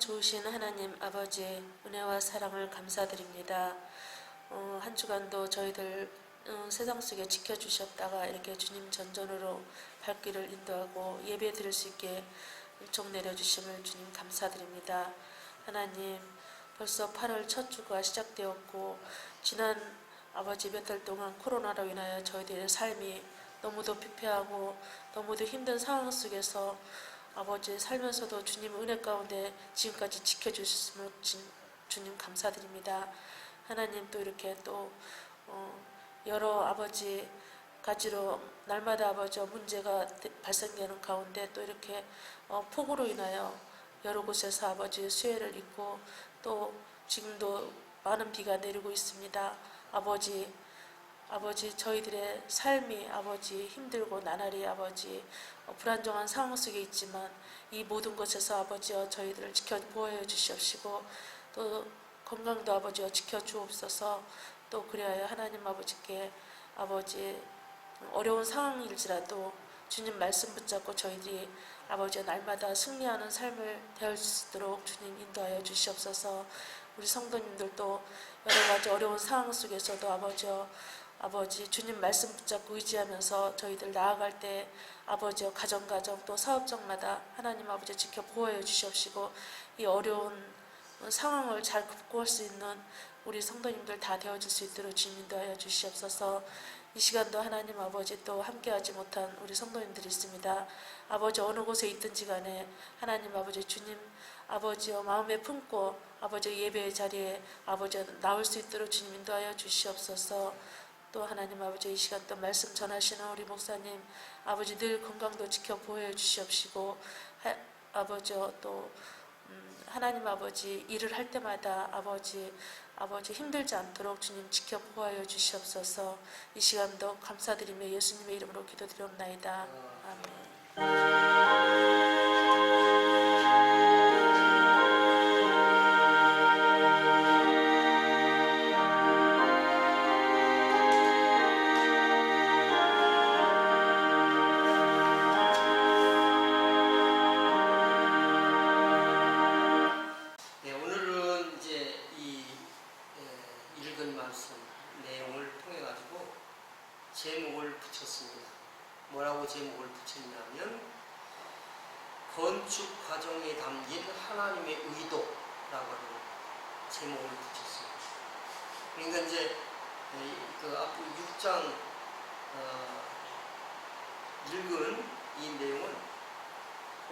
좋으신 하나님 아버지 은혜와 사랑을 감사드립니다. 한 주간도 저희들 세상 속에 지켜주셨다가 이렇게 주님 전전으로 발길을 인도하고 예배 드릴 수 있게 종 내려주심을 주님 감사드립니다. 하나님, 벌써 8월 첫 주가 시작되었고 지난 아버지 몇 달 동안 코로나로 인하여 저희들의 삶이 너무도 피폐하고 너무도 힘든 상황 속에서 아버지 살면서도 주님 은혜 가운데 지금까지 지켜주셨음을 주님 감사드립니다. 하나님, 또 이렇게 또 여러 아버지 가지로 날마다 아버지 문제가 발생되는 가운데 또 이렇게 폭우로 인하여 여러 곳에서 아버지 수해를 입고 또 지금도 많은 비가 내리고 있습니다. 아버지 저희들의 삶이 아버지 힘들고 나날이 아버지 불안정한 상황 속에 있지만 이 모든 것에서 아버지여 저희들을 지켜 보호해 주시옵시고 또 건강도 아버지여 지켜 주옵소서. 또 그리하여 하나님 아버지께 아버지 어려운 상황일지라도 주님 말씀 붙잡고 저희들이 아버지여 날마다 승리하는 삶을 대할 수 있도록 주님 인도하여 주시옵소서. 우리 성도님들도 여러 가지 어려운 상황 속에서도 아버지 주님 말씀 붙잡고 의지하면서 저희들 나아갈 때 아버지여 가정 또 사업장마다 하나님 아버지 지켜 보호해 주시옵시고 이 어려운 상황을 잘 극복할 수 있는 우리 성도님들 다 되어줄 수 있도록 주님 인도하여 주시옵소서. 이 시간도 하나님 아버지 또 함께하지 못한 우리 성도님들이 있습니다. 아버지 어느 곳에 있든지 간에 하나님 아버지 주님 아버지여 마음에 품고 아버지 예배의 자리에 아버지 나올 수 있도록 주님 인도하여 주시옵소서. 또 하나님 아버지 이 시간 또 말씀 전하시는 우리 목사님 아버지 늘 건강도 지켜 보호해 주시옵시고 아버지여 또 하나님 아버지 일을 할 때마다 아버지 힘들지 않도록 주님 지켜 보호하여 주시옵소서. 이 시간도 감사드리며 예수님의 이름으로 기도드리옵나이다. 아멘. 제목을 붙였습니다. 뭐라고 제목을 붙였냐면 건축 과정에 담긴 하나님의 의도라고 하는 제목을 붙였습니다. 그러니까 이제 그 앞으로 6장 읽은 이 내용은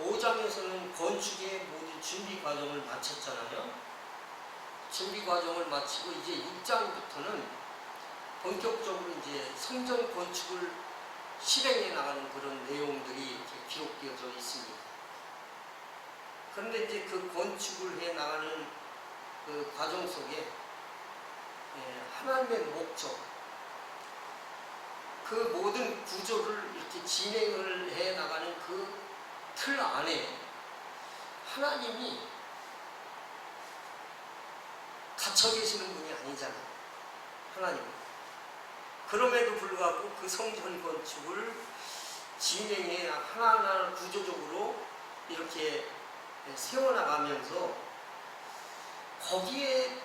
5장에서는 건축의 모든 준비 과정을 마쳤잖아요. 준비 과정을 마치고 이제 6장부터는 본격적으로 이제 성전 건축을 실행해 나가는 그런 내용들이 이렇게 기록되어져 있습니다. 그런데 이제 그 건축을 해 나가는 그 과정 속에 하나님의 목적, 그 모든 구조를 이렇게 진행을 해 나가는 그 틀 안에 하나님이 갇혀 계시는 분이 아니잖아요. 하나님은. 그럼에도 불구하고 그 성전 건축을 진행해 하나하나 구조적으로 이렇게 세워나가면서 거기에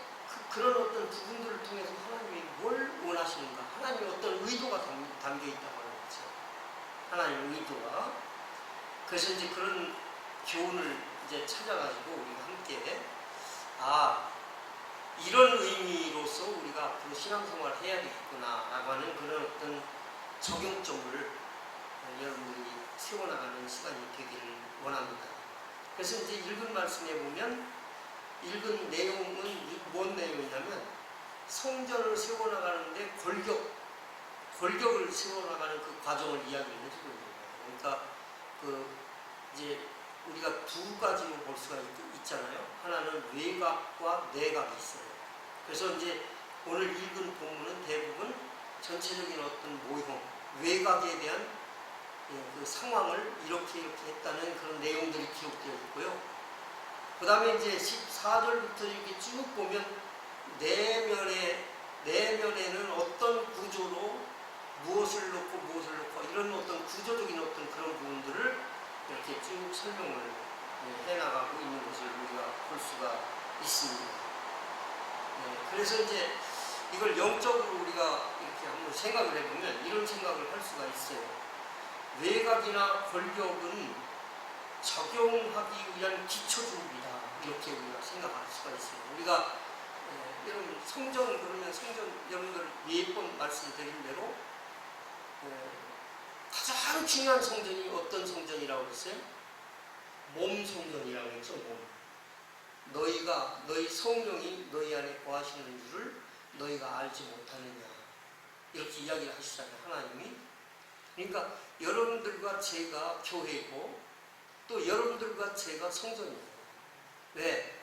그런 어떤 부분들을 통해서 하나님이 뭘 원하시는가, 하나님의 어떤 의도가 담겨 있다고 하는 거죠. 하나님의 의도가. 그래서 이제 그런 교훈을 이제 찾아가지고 우리가 함께 이런 의미로서 우리가 앞으로 신앙생활을 해야 되겠구나 라고 하는 그런 어떤 적용점을 여러분들이 세워나가는 시간이 되기를 원합니다. 그래서 이제 읽은 말씀에 보면 읽은 내용은 뭔 내용이냐면 성전을 세워나가는데 골격을 세워나가는 그 과정을 이야기를 해주고 있는 거예요. 그러니까 이제 우리가 두 가지로 볼 수가 있잖아요. 하나는 외곽과 내곽이 있어요. 그래서 이제 오늘 읽은 본문은 대부분 전체적인 어떤 모형, 외곽에 대한 그 상황을 이렇게 했다는 그런 내용들이 기록되어 있고요. 그 다음에 이제 14절부터 이렇게 쭉 보면 내면에는 어떤 구조로 무엇을 놓고 이런 어떤 구조적인 어떤 그런 부분들을 이렇게 쭉 설명을 해나가고 있는 것을 우리가 볼 수가 있습니다. 그래서 이제 이걸 영적으로 우리가 이렇게 한번 생각을 해보면 이런 생각을 할 수가 있어요. 외곽이나 권력은 적용하기 위한 기초주의다. 이렇게 우리가 생각할 수가 있어요. 우리가 여러분 성전 그러면 성전 여러분들 몇 번 말씀드린 대로 가장 중요한 성전이 어떤 성전이라고 했어요? 몸 성전이라고 했죠. 몸. 너희가 너희 성령이 너희 안에 거하시는 줄을 너희가 알지 못하느냐 이렇게 이야기를 하시잖아요. 하나님이. 그러니까 여러분들과 제가 교회고 또 여러분들과 제가 성전이에요. 왜?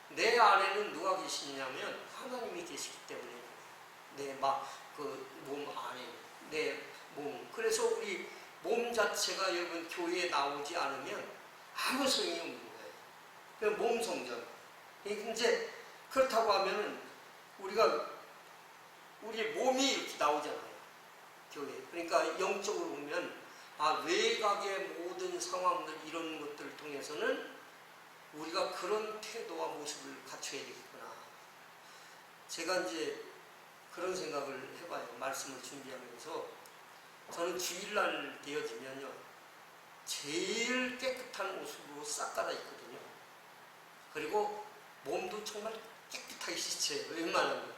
내 안에는 누가 계시냐면 하나님이 계시기 때문에 내 몸 안에 내 몸. 그래서 우리 몸 자체가 여러분 교회에 나오지 않으면 아무 소용이 없는 거예요. 그냥 몸 성전. 이제 그렇다고 하면은 우리의 몸이 이렇게 나오잖아요. 교회. 그러니까 영적으로 보면 외곽의 모든 상황들 이런 것들을 통해서는 우리가 그런 태도와 모습을 갖춰야 되겠구나. 제가 이제 그런 생각을 해봐요. 말씀을 준비하면서 저는 주일날 되어지면요 제일 깨끗한 옷으로 싹 갈아입거든요. 그리고 몸도 정말 깨끗하게 씻어요. 웬만하면.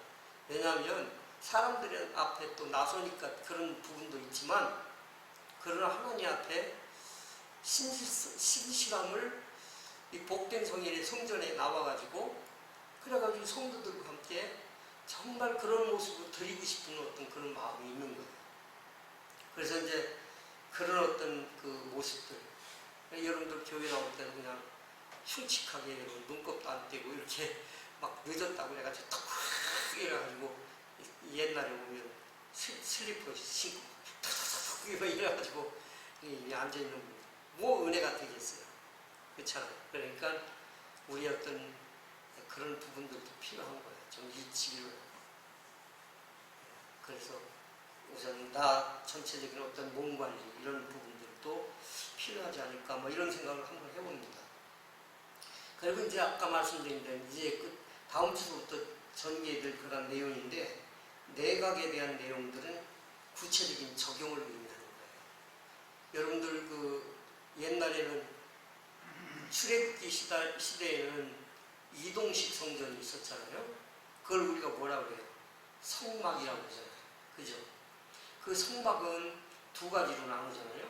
왜냐하면 사람들 앞에 또 나서니까 그런 부분도 있지만 그러나 하나님 앞에 신실함을 이 복된 성인의 성전에 나와가지고 그래가지고 성도들과 함께 정말 그런 모습을 드리고 싶은 어떤 그런 마음이 있는 거예요. 그래서 이제 그런 어떤 그 모습들 여러분들 교회 나올 때는 그냥 흉측하게 눈곱도 안 떼고 이렇게 막 늦었다고 해가지고 탁 이래가지고 옛날에 보면 슬리퍼 신고 탁탁탁 이래가지고 앉아있는 뭐 은혜가 되겠어요. 그렇잖아요. 그러니까 우리 어떤 그런 부분들도 필요한 거예요. 좀 일치를. 그래서 우선 나 전체적인 어떤 몸 관리 이런 부분들도 필요하지 않을까 뭐 이런 생각을 한번 해봅니다. 그리고 이제 아까 말씀드린 대로 이제 다음 주부터 전개될 그런 내용인데 내각에 대한 내용들은 구체적인 적용을 의미하는 거예요. 여러분들 옛날에는 출애굽기 시대에는 이동식 성전이 있었잖아요. 그걸 우리가 뭐라고 그래요? 성막이라고 그러잖아요. 그죠? 그 성막은 두 가지로 나누잖아요.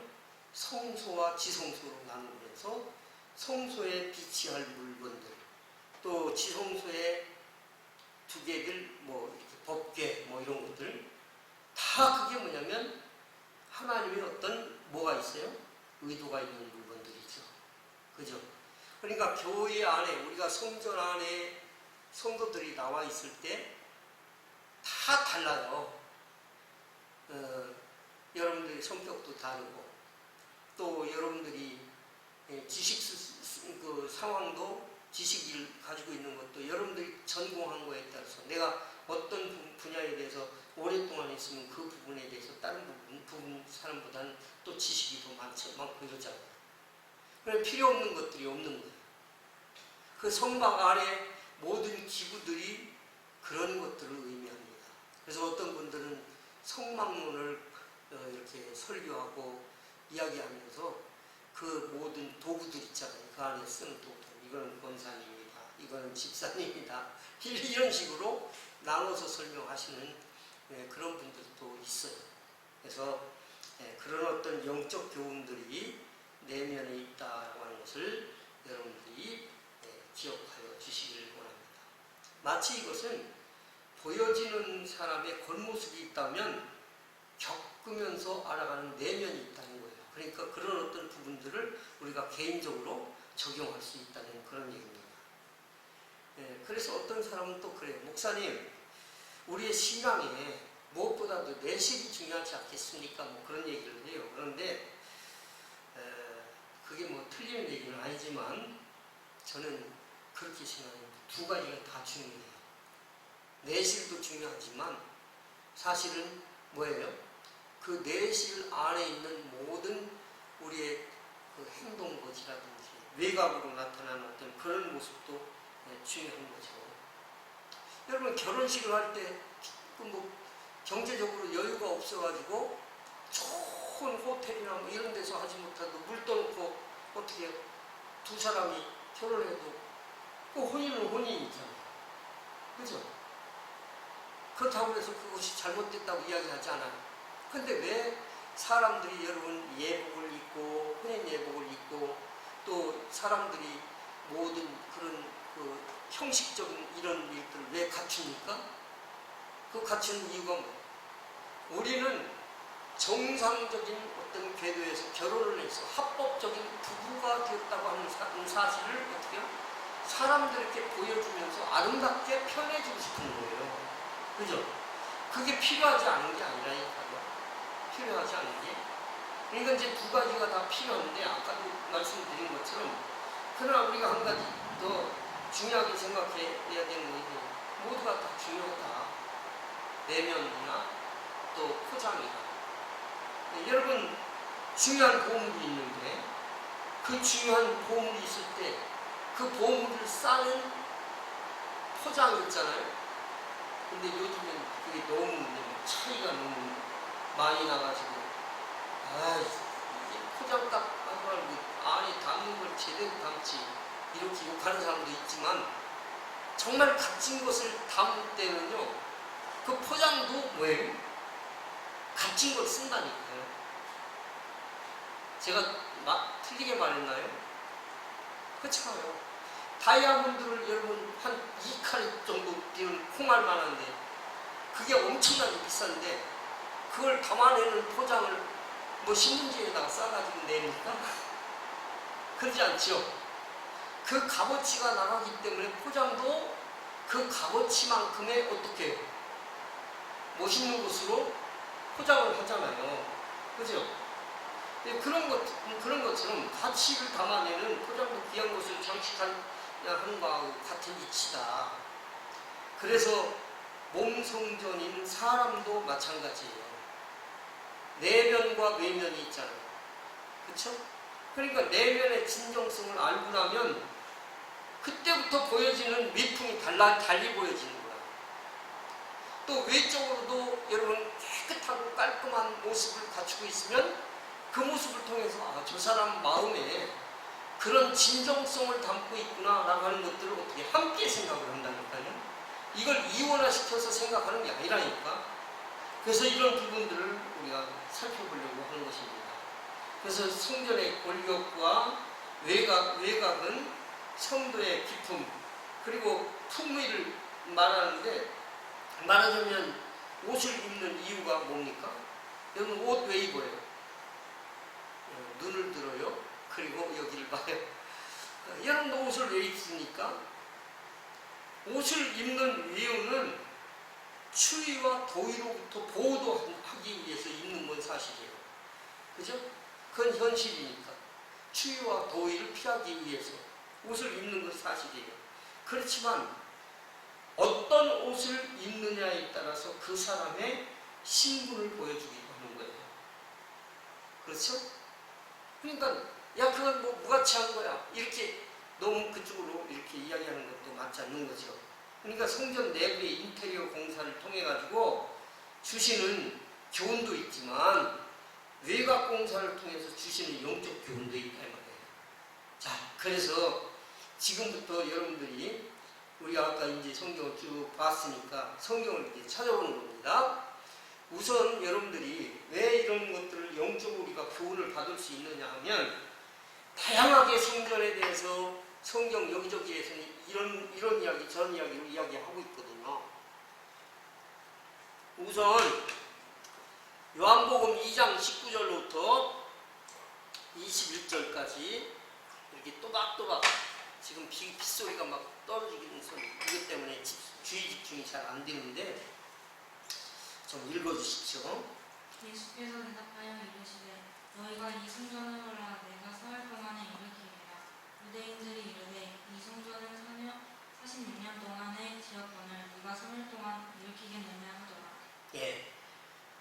성소와 지성소로 나누면서 성소에 비치할 물건들, 또 지성소에 두개들, 이렇게 법궤, 이런 것들, 다 그게 뭐냐면 하나님의 어떤 뭐가 있어요? 의도가 있는 물건들이죠. 그죠? 그러니까 교회 안에, 우리가 성전 안에 성도들이 나와 있을 때 다 달라요. 여러분들의 성격도 다르고, 또 여러분들이 그 상황도 지식을 가지고 있는 것도 여러분들이 전공한 거에 따라서 내가 어떤 분야에 대해서 오랫동안 있으면 그 부분에 대해서 다른 부분 사람보다는 또 지식이 더 많고 이러잖아요. 그럼 필요 없는 것들이 없는 거예요. 그 성막 안에 모든 기구들이 그런 것들을 의미합니다. 그래서 어떤 분들은 성막론을 이렇게 설교하고 이야기하면서 그 모든 도구들 있잖아요. 그 안에 쓰는 도구들. 이거는 권사님이다. 이거는 집사님이다. 이런 식으로 나눠서 설명하시는 그런 분들도 있어요. 그래서 그런 어떤 영적 교훈들이 내면에 있다고 하는 것을 여러분들이 기억하여 주시기를 원합니다. 마치 이것은 보여지는 사람의 겉모습이 있다면 겪으면서 알아가는 내면이 있다는 거예요. 그러니까 그런 어떤 부분들을 우리가 개인적으로 적용할 수 있다는 그런 얘기입니다. 그래서 어떤 사람은 또 그래요. 목사님, 우리의 신앙에 무엇보다도 내실이 중요하지 않겠습니까? 그런 얘기를 해요. 그런데 그게 틀린 얘기는 아니지만 저는 그렇게 생각해요. 두 가지가 다 중요해요. 내실도 중요하지만 사실은 뭐예요? 그 내실 안에 있는 모든 우리의 그 행동 거지라든지 외곽으로 나타나는 어떤 그런 모습도 중요한 거죠. 여러분 결혼식을 할 때 뭐 경제적으로 여유가 없어가지고 좋은 호텔이나 뭐 이런 데서 하지 못하고 물 떠놓고 어떻게 두 사람이 결혼해도 그 혼인은 혼인이잖아요. 그죠? 그렇다고 해서 그것이 잘못됐다고 이야기하지 않아요. 근데 왜 사람들이 여러분 예복을 입고 혼인 예복을 입고 또 사람들이 모든 그런 그 형식적인 이런 일들을 왜 갖춥니까? 그 갖추는 이유가 뭐예요? 우리는 정상적인 어떤 궤도에서 결혼을 해서 합법적인 부부가 되었다고 하는 사실을 어떻게 해요? 사람들에게 보여주면서 아름답게 편해주고 싶은 거예요. 그죠? 그게 필요하지 않은 게 아니라니까요. 필요하지 않은 게. 그러니까 이제 두 가지가 다 필요한데 아까도 말씀드린 것처럼 그러나 우리가 한 가지 더 중요하게 생각해야 되는 것이 모두가 다 중요하다. 내면이나 또 포장이나. 여러분 중요한 보물이 있는데 그 중요한 보물이 있을 때 그 보물을 싸는 포장이 있잖아요. 근데 요즘엔 그게 너무 차이가 너무 많이 나가지고 이게 포장 딱 하고 말고 안에 담는 걸 제대로 담지 이렇게 욕하는 사람도 있지만 정말 값진 것을 담을 때는요 그 포장도 뭐예요? 값진 걸 쓴다니까요. 제가 틀리게 말했나요? 그렇잖아요. 다이아몬드를 여러분 한 2카리 정도 되는 콩알 만한데 그게 엄청나게 비싼데 그걸 담아내는 포장을 뭐 신문지에다가 싸가지고 냅니까? 그러지 않죠. 그 값어치가 나가기 때문에 포장도 그 값어치만큼의 어떻게 멋있는 것으로 포장을 하잖아요. 그죠? 그런 것처럼 가치를 담아내는 포장도 귀한 것을 장식하는 것과 같은 이치다. 그래서 몸성전인 사람도 마찬가지예요. 내면과 외면이 있잖아요. 그렇죠? 그러니까 내면의 진정성을 알고 나면 그때부터 보여지는 미풍이 달리 보여지는 거야. 또 외적으로도 여러분 깨끗하고 깔끔한 모습을 갖추고 있으면 그 모습을 통해서 저 사람 마음에 그런 진정성을 담고 있구나 라고 하는 것들을 어떻게 함께 생각을 한다니까요. 이걸 이원화시켜서 생각하는 게 아니라니까. 그래서 이런 부분들을 우리가 살펴보려고 하는 것입니다. 그래서 성전의 권력과 외곽은 성도의 기품 그리고 품위를 말하는데 말하자면 옷을 입는 이유가 뭡니까? 여러분 옷 왜 입어요? 눈을 들어요. 그리고 여기를 봐요. 여러분도 옷을 왜 입습니까? 옷을 입는 이유는 추위와 더위로부터 보호하기 위해서 입는 건 사실이에요. 그죠? 그건 현실이니까. 추위와 더위를 피하기 위해서 옷을 입는 건 사실이에요. 그렇지만 어떤 옷을 입느냐에 따라서 그 사람의 신분을 보여주기도 하는 거예요. 그렇죠? 그러니까 그건 뭐 무가치한 거야. 이렇게 너무 그쪽으로 이렇게 이야기하는 것도 맞지 않는 거죠. 그러니까 성전 내부의 인테리어 공사를 통해 가지고 주시는 교훈도 있지만 외곽 공사를 통해서 주시는 영적 교훈도 있다 이 말이에요. 자, 그래서 지금부터 여러분들이 우리가 아까 이제 성경을 쭉 봤으니까 성경을 이제 찾아보는 겁니다. 우선 여러분들이 왜 이런 것들을 영적으로 우리가 교훈을 받을 수 있느냐 하면 다양하게 성전에 대해서 성경 여기저기에서는 이런 이야기 저런 이야기를 이야기하고 있거든요. 우선 요한복음 2장 19절로부터 21절까지 이렇게 또박또박 지금 빗소리가 막 떨어지는 소리 이것 때문에 주의 집중이 잘 안 되는데 좀 읽어주십시오. 예수께서 대답하여 이르시되 너희가 이 성전을 보라 내가 사흘 동안에 일으키리라. 유대인들이 이르되 이 성전은 46년 동안에 지었거늘 네가 3일 동안 일으키겠느냐 하더라. 예,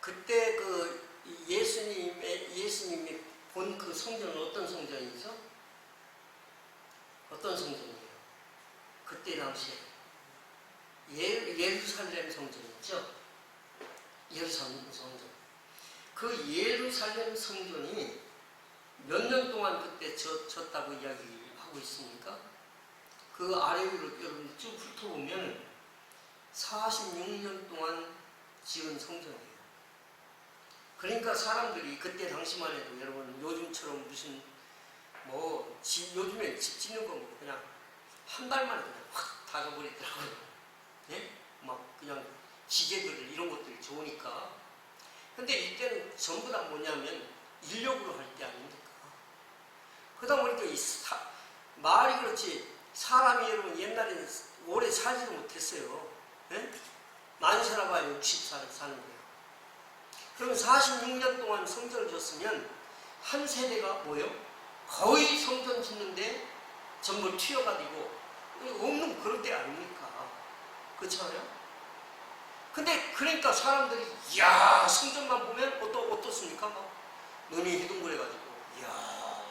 그때 그 예수님이 본 그 성전은 어떤 성전이죠? 어떤 성전이에요? 그때 당시에 예루살렘 성전이죠. 예루살렘 성전. 그 예루살렘 성전이 몇 년 동안 그때 졌다고 이야기하고 있습니까? 그 아래 위로 여러분 쭉 훑어보면 46년 동안 지은 성전이에요. 그러니까 사람들이 그때 당시만 해도 여러분 요즘처럼 무슨 요즘에 집 짓는 거 뭐 그냥 한 달 만에 그냥 확 닫아버리더라고요. 예? 막 그냥 기계들 이런 것들이 좋으니까. 근데 이때는 전부 다 뭐냐면 인력으로 할 때 아닙니까? 그러다 보니까 말이 그렇지 사람이 여러분 옛날에는 오래 살지도 못했어요. 예? 많이 살아봐야 60살 사는 거예요. 그러면 46년 동안 성전을 졌으면 한 세대가 뭐예요? 거의 성전 짓는데 전부 투여가 되고 없는 그럴 때 아닙니까? 그렇잖아요? 근데 그러니까 사람들이 이야 성전만 보면 어떻습니까? 막 눈이 휘둥그레가지고 이야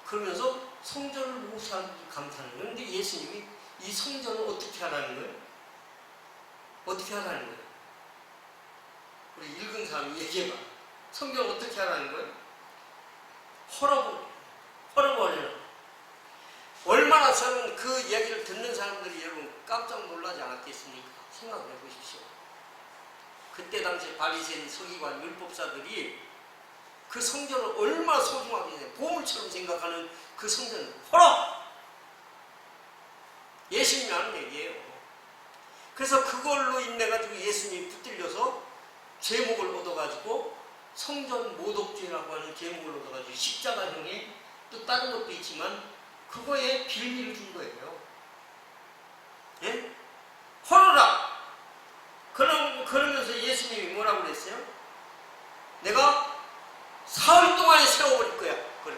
그러면서 성전을 보고 사람들이 감탄하는 거예요. 그런데 예수님이 이 성전을 어떻게 하라는 거예요? 어떻게 하라는 거예요? 우리 읽은 사람이 얘기해봐. 성경을 어떻게 하라는 거예요? 헐어버려라. 얼마나 저는 그 얘기를 듣는 사람들이 여러분 깜짝 놀라지 않았겠습니까? 생각을 해보십시오. 그때 당시 바리새인 서기관 율법사들이 그 성전을 얼마나 소중하게 보물처럼 생각하는 그 성전을 헐어! 예수님이 하는 얘기예요. 그래서 그걸로 인해가지고 예수님이 붙들려서 제목을 얻어가지고 성전 모독죄라고 하는 제목을 얻어가지고 십자가형에 또 다른 것도 있지만 그거에 빌미를 준 거예요. 예? 헐어라! 그러면서 예수님이 뭐라고 그랬어요? 내가 사흘 동안에 세워버릴 거야. 그래.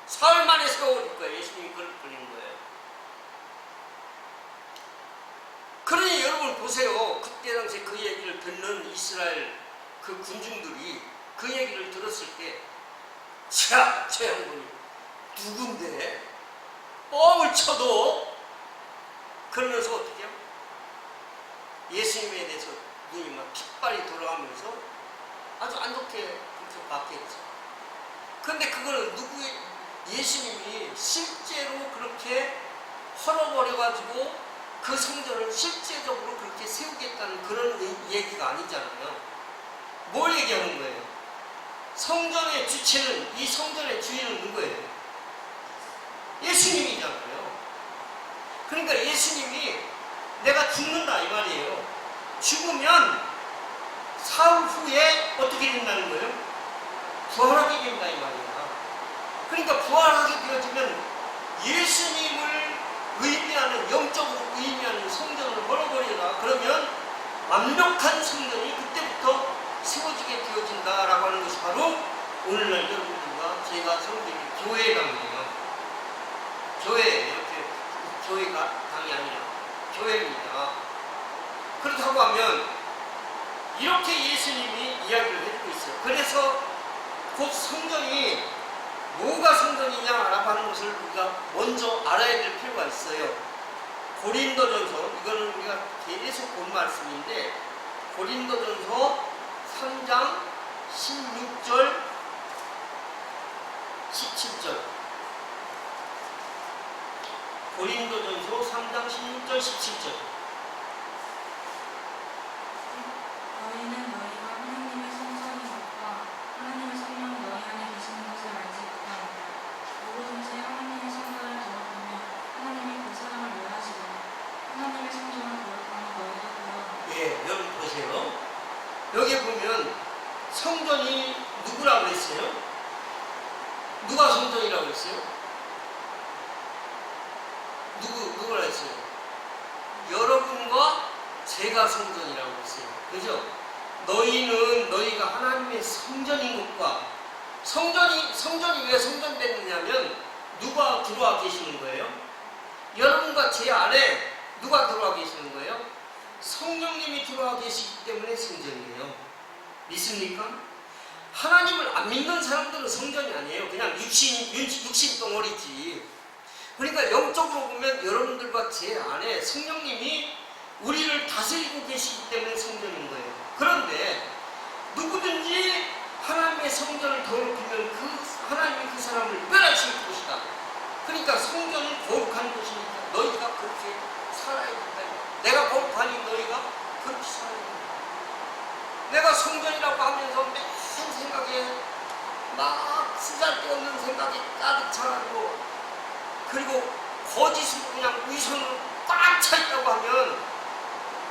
사흘 만에 세워버릴 거야. 예수님이 그걸 보내는 거예요. 그러니 여러분 보세요. 그때 당시에 그 얘기를 듣는 이스라엘 그 군중들이 그 얘기를 들었을 때 자, 저 양반이 누군데? 뻥을 쳐도 그러면서 어떻게 해요? 예수님에 대해서 눈이 막 핏발이 돌아가면서 아주 안 좋게 그렇게 봤겠죠. 근데 그거는 예수님이 실제로 그렇게 헐어버려가지고 그 성전을 실제적으로 그렇게 세우겠다는 그런 얘기가 아니잖아요. 뭘 얘기하는 거예요? 성전의 주체는, 이 성전의 주인은 누구예요? 예수님이잖아요. 그러니까 예수님이 내가 죽는다 이 말이에요. 죽으면 사흘 후에 어떻게 된다는 거예요? 부활하게 된다 이 말이야. 그러니까 부활하게 되어지면 예수님을 의미하는, 영적으로 의미하는 성전을 벌어버리라. 그러면 완벽한 성전이 그때부터 세워지게 되어진다라고 하는 것이 바로 오늘날 여러분들과 제가 섬기는 교회 당이에요. 교회, 이렇게 교회가 당이 아니라 교회입니다. 그렇다고 하면 이렇게 예수님이 이야기를 해주고 있어요. 그래서 곧 성전이 뭐가 성전이냐라고 하는 것을 우리가 먼저 알아야 될 필요가 있어요. 고린도전서, 이거는 우리가 계속 본 말씀인데 고린도전서 3장 16절 17절 고린도전서 3장 16절 17절 너희는 너희가 하나님의 성전인 것과 하나님의 성령 너희 안에 계시는 것을 알지 못하느냐. 누구든지 하나님의 성전을 더럽히면 하나님이 그 사람을 멸하시리니 하나님의 성전을 거룩하면 너희도 그러하라. 예, 여러분 보세요. 여기 보면 성전이 누구라고 했어요? 누가 성전이라고 했어요? 누구라 했어요? 여러분과 제가 성전이라고 했어요. 그죠? 너희가 하나님의 성전인 것과 성전이 왜 성전됐느냐면 누가 들어와 계시는 거예요? 여러분과 제 안에 누가 들어와 계시는 거예요? 성령님이 들어와 계시기 때문에 성전이에요. 믿습니까? 하나님을 안 믿는 사람들은 성전이 아니에요. 그냥 육신 덩어리지. 그러니까 영적으로 보면 여러분들과 제 안에 성령님이 우리를 다스리고 계시기 때문에 성전인 거예요. 그런데 누구든지 하나님의 성전을 더럽히면 하나님이 그 사람을 멸하실 것이다. 그러니까 성전은 거룩한 곳이니까 너희가 그렇게 살아야 된다. 내가 거룩하니 너희가 그렇게 살아야 된다. 내가 성전이라고 하면서 맨 생각에 막 쓰잘데없는 생각이 가득 차가지고, 그리고 거짓으로 그냥 위선으로 꽉 차 있다고 하면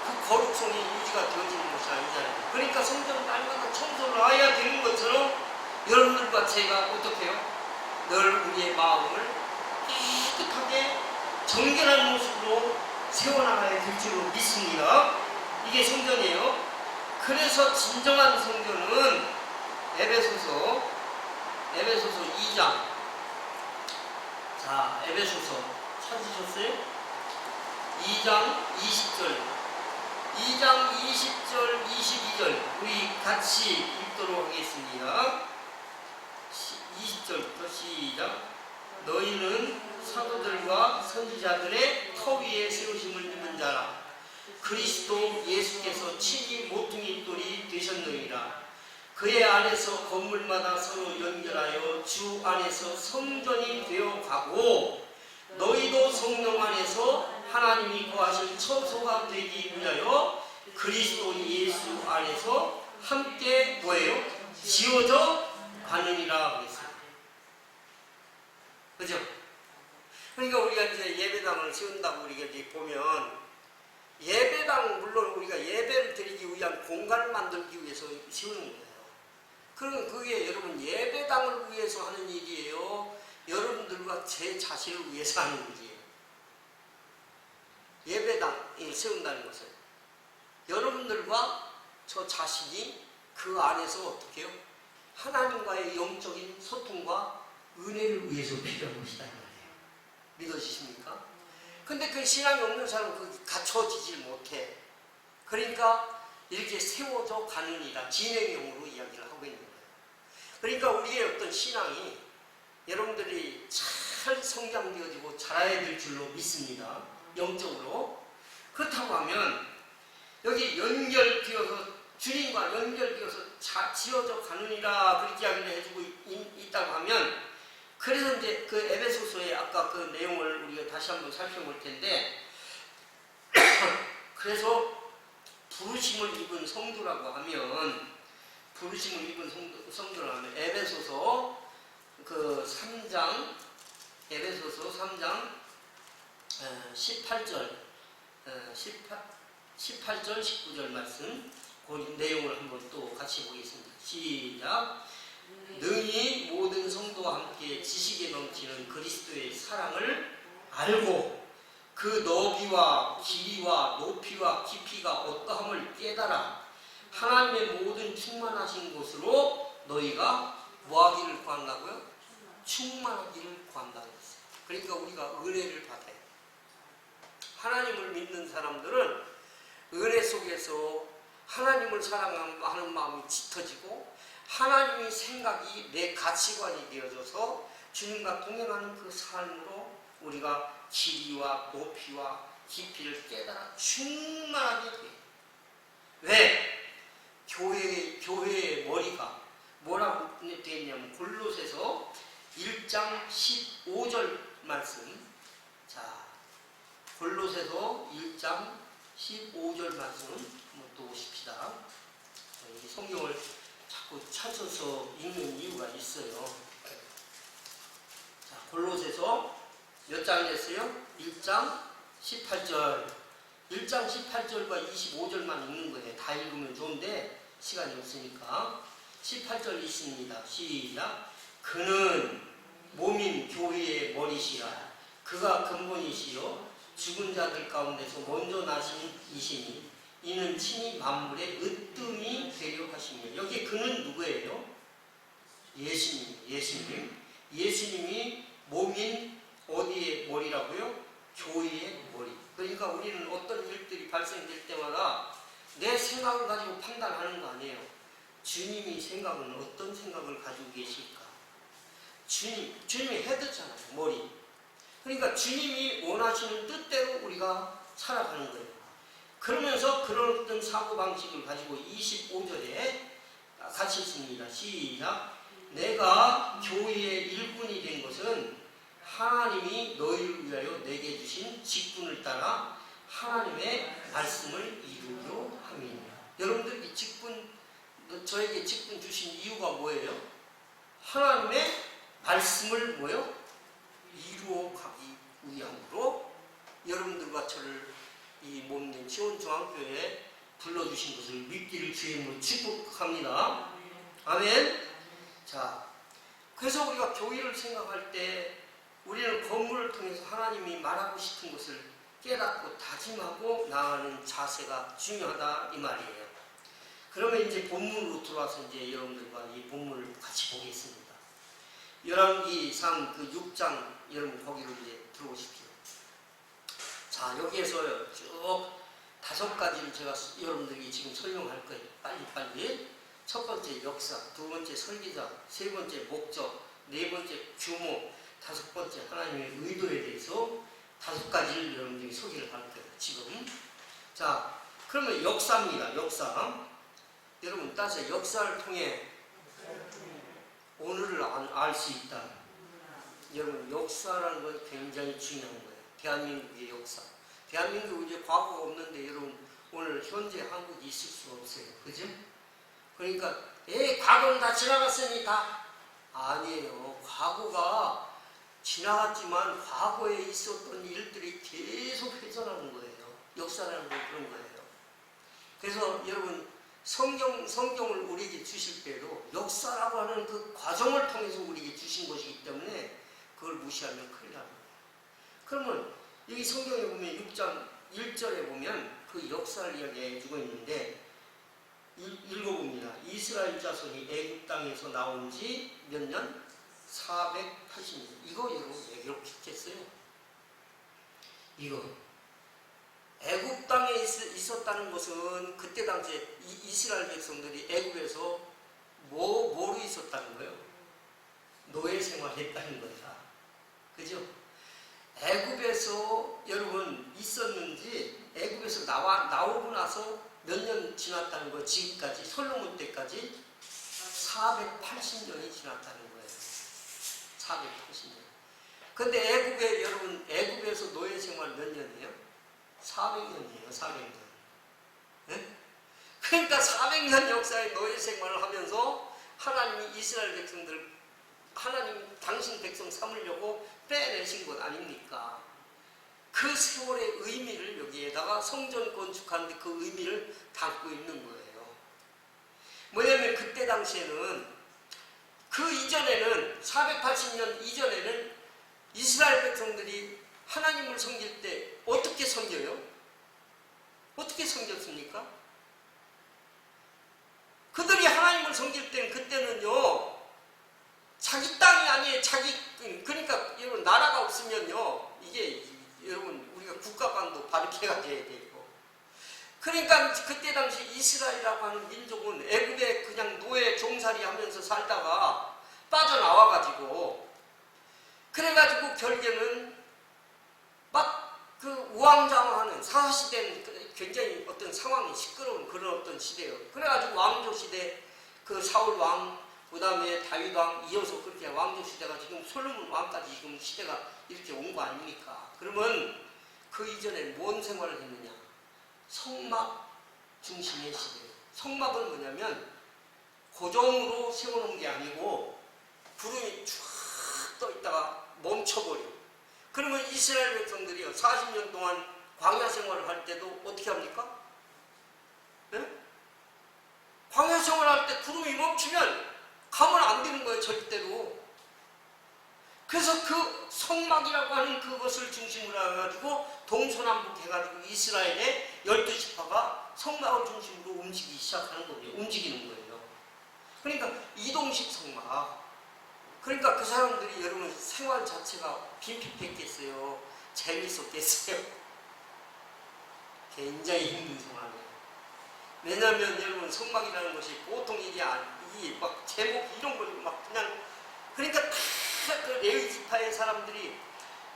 그 거룩성이 유지가 되어지는 것이 아니잖아요. 그러니까 성전은 날마다 청소를 해야 되는 것처럼 여러분들과 제가 어떻게 해요? 늘 우리의 마음을 깨끗하게 정결한 모습으로 세워나가야 될 줄로 믿습니다. 이게 성전이에요. 그래서 진정한 성전은 에베소서 2장. 자, 에베소서 찾으셨어요? 2장 20절 22절 우리 같이 읽도록 하겠습니다. 20절부터 시작. 너희는 사도들과 선지자들의 터 위에 세우심을 입은 자라. 그리스도 예수께서 친히 모퉁이 돌이 되셨느니라. 그의 안에서 건물마다 서로 연결하여 주 안에서 성전이 되어 가고, 너희도 성령 안에서 하나님이 거하실 처소가 되기 위하여 그리스도 예수 안에서 함께 뭐예요? 지어져 가느니라 그랬어요. 그죠? 그러니까 우리가 이제 예배당을 세운다고 우리가 이제 보면, 예배당 물론 우리가 예배를 드리기 위한 공간을 만들기 위해서 세우는 거예요. 그럼 그게 여러분 예배당을 위해서 하는 일이에요? 여러분들과 제 자신을 위해서 하는 일이에요? 예배당이 세운다는 것은 여러분들과 저 자신이 그 안에서 어떻게 해요? 하나님과의 영적인 소통과 은혜를 위해서 필요한 것이다 이 말이에요. 믿어지십니까? 근데 그 신앙이 없는 사람은 그 갖춰지질 못해. 그러니까 이렇게 세워져 가느니라 진행형으로 이야기를 하고 있는 거예요. 그러니까 우리의 어떤 신앙이 여러분들이 잘 성장되어지고 자라야 될 줄로 믿습니다. 영적으로. 그렇다고 하면 여기 연결되어서 주님과 연결되어서 지어져 가느니라 그렇게 이야기를 해주고 있다고 하면, 그래서 이제 그 에베소서의 아까 그 내용을 우리가 다시 한번 살펴볼 텐데, 그래서 부르심을 입은 성도라고 하면, 에베소서 그 3장, 에베소서 3장 18절 19절 말씀, 그 내용을 한번 또 같이 보겠습니다. 시작. 능히 모든 성도와 함께 지식에 넘치는 그리스도의 사랑을 알고 그 너비와 길이와 높이와 깊이가 어떠함을 깨달아 하나님의 모든 충만하신 곳으로 너희가 뭐하기를 구한다고요? 충만하기를 구한다고 했어요. 그러니까 우리가 은혜를 받아요. 하나님을 믿는 사람들은 은혜 속에서 하나님을 사랑하는 마음이 짙어지고, 하나님의 생각이 내 가치관이 되어져서 주님과 동행하는 그 삶으로 우리가 길이와 높이와 깊이를 깨달아 충만하게 돼요. 왜? 교회의 머리가 뭐라고 되어 있냐면 골로새서 1장 15절 말씀. 자, 골로새서 1장 15절 말씀 한번 또 보십시다. 이 성경을 자꾸 찾아서 읽는 이유가 있어요. 자, 골로새서 몇 장이었어요? 1장 18절. 1장 18절과 25절만 읽는 거예요. 다 읽으면 좋은데 시간이 없으니까. 18절 있습니다. 시작. 그는 몸인 교회의 머리시라. 그가 근본이시요 죽은 자들 가운데서 먼저 나신 이시니 이는 친히 만물의 으뜸이 되려 하시며. 여기 그는 누구예요? 예수님이 몸인 어디의 머리라고요? 교회의 머리. 그러니까 우리는 어떤 일들이 발생될 때마다 내 생각을 가지고 판단하는 거 아니에요. 주님이 생각은 어떤 생각을 가지고 계실까? 주님이 헤드잖아요, 머리. 그러니까 주님이 원하시는 뜻대로 우리가 살아가는 거예요. 그러면서 그런 어떤 사고방식을 가지고 25절에 같이 읽습니다. 시작. 내가 교회의 일꾼이 된 것은 하나님이 너희를 위하여 내게 주신 직분을 따라 하나님의 말씀을 이루려 함이니라. 여러분들 이 직분, 저에게 직분 주신 이유가 뭐예요? 하나님의 말씀을 뭐요? 이루어 가기 위함으로 여러분들과 저를 이 몸된 시온중앙교회에 불러주신 것을 믿기를 주의 이름으로 축복합니다. 아멘. 자, 그래서 우리가 교회를 생각할 때 우리는 건물을 통해서 하나님이 말하고 싶은 것을 깨닫고 다짐하고 나아가는 자세가 중요하다 이 말이에요. 그러면 이제 본문으로 들어와서 이제 여러분들과 이 본문을 같이 보겠습니다. 열왕기상 그 6장 여러분 거기로 이제 들어오십시오. 자, 여기에서 쭉 5가지를 제가 여러분들이 지금 설명할 거예요. 빨리. 첫 번째 역사, 두 번째 설계자, 세 번째 목적, 네 번째 규모, 다섯 번째 하나님의 의도에 대해서 5가지를 여러분들이 소개를 할 거예요. 지금. 자, 그러면 역사입니다. 역사. 여러분 따라서 역사를 통해 오늘을 알 수 있다. 여러분 역사라는 건 굉장히 중요한 거예요. 대한민국의 역사. 대한민국 이제 과거가 없는데 여러분 오늘 현재 한국이 있을 수 없어요. 그죠? 그러니까 과거는 다 지나갔으니 다 아니에요. 과거가 지나갔지만 과거에 있었던 일들이 계속 회전하는 거예요. 역사라는 건 그런 거예요. 그래서 여러분 성경을 우리에게 주실 때도 역사라고 하는 그 과정을 통해서 우리에게 주신 것이기 때문에 그걸 무시하면 큰일 납니다. 그러면 여기 성경에 보면 6장 1절에 보면 그 역사를 이야기해 주고 있는데 읽어봅니다. 이스라엘 자손이 애굽 땅에서 나온 지 몇 년? 480년. 이거 여러분 왜 기록했겠어요? 이거 애굽 땅에 있었다는 것은 그때 당시에 이스라엘 백성들이 애굽에서 뭐로 있었다는 거예요? 노예 생활했다는 거다. 그죠? 애굽에서 여러분 있었는지 애굽에서 나오고 나서 몇 년 지났다는 거예요? 지금까지 솔로몬 때까지 480년이 지났다는 거예요. 480년. 근데 애굽에 여러분 애굽에서 노예 생활 몇 년이에요? 400년이에요. 400년. 네? 그러니까 400년 역사의 노예 생활을 하면서 하나님이 이스라엘 백성들 하나님 당신 백성 삼으려고 빼내신 것 아닙니까? 그 세월의 의미를 여기에다가 성전 건축하는데 그 의미를 담고 있는 거예요. 뭐냐면 그때 당시에는 그 이전에는 480년 이전에는 이스라엘 백성들이 하나님을 섬길 때 어떻게 섬겨요? 어떻게 섬겼습니까? 그들이 하나님을 섬길 때는 그때는요 자기 땅이 아니에요. 그러니까 여러분 나라가 없으면요 이게 여러분 우리가 국가관도 바르게 가져야 되고 그러니까 그때 당시 이스라엘이라고 하는 민족은 애굽에 그냥 노예 종살이 하면서 살다가 빠져나와가지고 그래가지고 결국에는 막 그 우왕좌왕하는 사사시대는 굉장히 어떤 상황이 시끄러운 그런 어떤 시대예요. 그래가지고 왕조 시대 그 사울 왕 그 다음에 다윗 왕 이어서 그렇게 왕조 시대가 지금 솔로몬 왕까지 지금 시대가 이렇게 온 거 아닙니까? 그러면 그 이전에 뭔 생활을 했느냐? 성막 중심의 시대예요. 성막은 뭐냐면 고정으로 세워놓은 게 아니고 구름이 쫙 떠 있다가 멈춰버려. 그러면 이스라엘 백성들이요 40년 동안 광야 생활을 할 때도 어떻게 합니까? 네? 광야 생활을 할 때 구름이 멈추면 가면 안 되는 거예요. 절대로. 그래서 그 성막이라고 하는 그것을 중심으로 해가지고 동서남북 해가지고 이스라엘의 12지파가 성막을 중심으로 움직이기 시작하는 거예요. 움직이는 거예요. 그러니까 이동식 성막. 그러니까 그 사람들이 여러분 생활 자체가 빈핍했겠어요? 재밌었겠어요? 굉장히 힘든 생활이에요. 왜냐하면 여러분 성막이라는 것이 보통 일이 아니, 막 제목 이런 걸 막 그냥 그러니까 다 그 레위 지파의 사람들이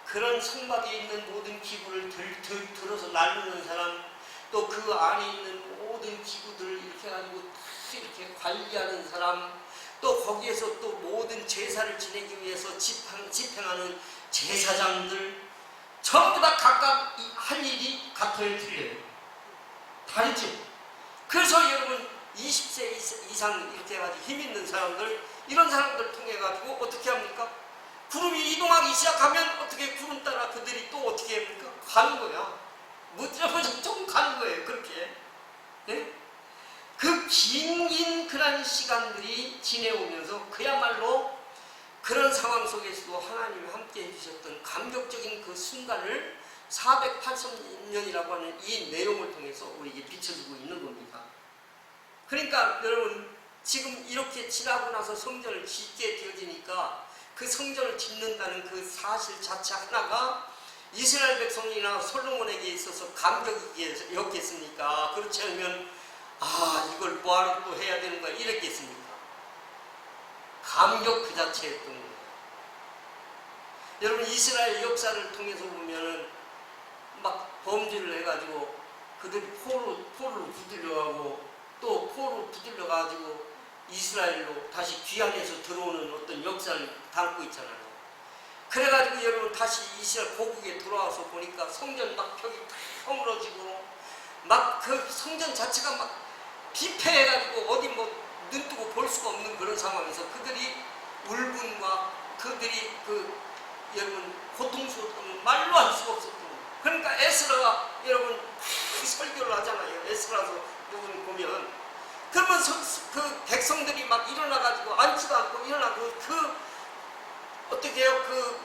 그런 성막에 있는 모든 기구를 들어서 나누는 사람, 또 그 안에 있는 모든 기구들을 이렇게 가지고 다 이렇게 관리하는 사람, 또 거기에서 또 모든 제사를 지내기 위해서 집행하는 제사장들, 전부 다 각각 할 일이 같아요, 틀려요? 다르죠? 그래서 여러분 20세 이상 이렇게 해가지고 힘 있는 사람들, 이런 사람들 통해 가지고 어떻게 합니까? 구름이 이동하기 시작하면 어떻게 구름 따라 그들이 또 어떻게 합니까? 가는 거야. 무조건 가는 거예요. 그렇게. 네? 그 긴 그런 시간들이 지내오면서 그야말로 그런 상황 속에서도 하나님이 함께 해주셨던 감격적인 그 순간을 480년이라고 하는 이 내용을 통해서 우리에게 비춰주고 있는 겁니다. 그러니까 여러분 지금 이렇게 지나고 나서 성전을 짓게 되어지니까 그 성전을 짓는다는 그 사실 자체 하나가 이스라엘 백성이나 솔로몬에게 있어서 감격이었겠습니까? 그렇지 않으면 이걸 뭐하러 또 해야 되는 거야 이랬겠습니까? 감격 그 자체였던 거예요. 여러분 이스라엘 역사를 통해서 보면은 막 범죄를 해가지고 그들이 포로 붙들려가고 또 포로 붙들려가지고 이스라엘로 다시 귀환해서 들어오는 어떤 역사를 담고 있잖아요. 그래가지고 여러분 다시 이스라엘 고국에 돌아와서 보니까 성전 막 벽이 다 허물어지고 막 그 성전 자체가 막 비폐해가지고 어디 뭐 눈뜨고 볼 수가 없는 그런 상황에서 그들이 울분과 그들이 그 여러분 고통스러운 말로 할 수가 없었던 거예요. 그러니까 에스라가 여러분 설교를 하잖아요. 에스라서 부분 보면 그러면 그 백성들이 막 일어나가지고 앉지도 않고 일어나고 그 어떻게 해요? 그